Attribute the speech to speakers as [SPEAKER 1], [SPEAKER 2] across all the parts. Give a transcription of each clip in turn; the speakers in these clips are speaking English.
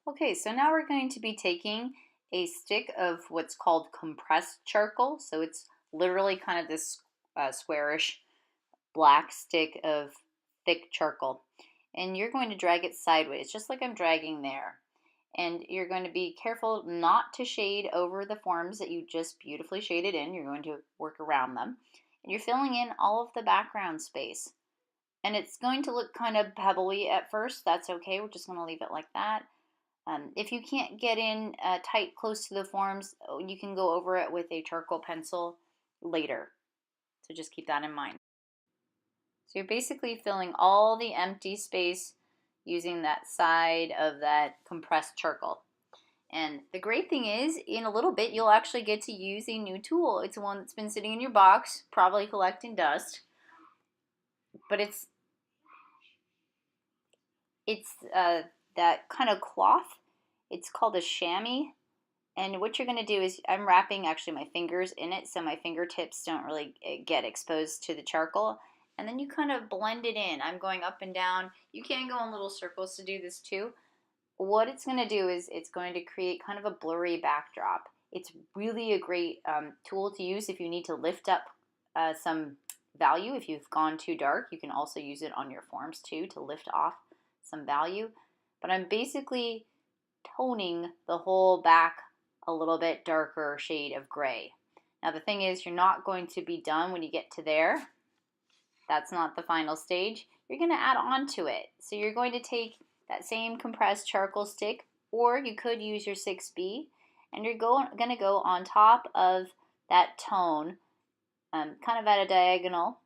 [SPEAKER 1] Okay, so now we're going to be taking a stick of what's called compressed charcoal. So it's literally kind of this squarish black stick of thick charcoal. And you're going to drag it sideways, just like I'm dragging there. And you're going to be careful not to shade over the forms that you just beautifully shaded in. You're going to work around them. And you're filling in all of the background space. And it's going to look kind of pebbly at first. That's okay. We're just going to leave it like that. If you can't get in tight close to the forms, you can go over it with a charcoal pencil later. So just keep that in mind. So you're basically filling all the empty space using that side of that compressed charcoal. And the great thing is, in a little bit, you'll actually get to use a new tool. It's one that's been sitting in your box, probably collecting dust. But it's that kind of cloth. It's called a chamois. And what you're going to do is, I'm wrapping actually my fingers in it so my fingertips don't really get exposed to the charcoal. And then you kind of blend it in. I'm going up and down. You can go in little circles to do this too. What it's going to do is it's going to create kind of a blurry backdrop. It's really a great tool to use if you need to lift up some value. If you've gone too dark, you can also use it on your forms too to lift off some value. But I'm basically toning the whole back a little bit darker shade of gray. Now the thing is, you're not going to be done when you get to there. That's not the final stage. You're going to add on to it. So you're going to take that same compressed charcoal stick, or you could use your 6B, and you're going to go on top of that tone, kind of at a diagonal,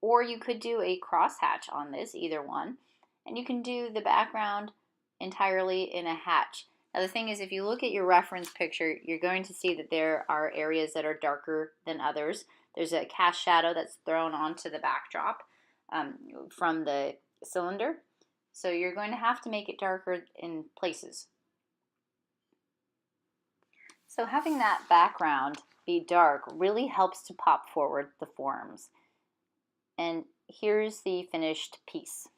[SPEAKER 1] or you could do a crosshatch on this, either one, and you can do the background entirely in a hatch. Now the thing is, if you look at your reference picture, you're going to see that there are areas that are darker than others. There's a cast shadow that's thrown onto the backdrop from the cylinder. So you're going to have to make it darker in places. So having that background be dark really helps to pop forward the forms. And here's the finished piece.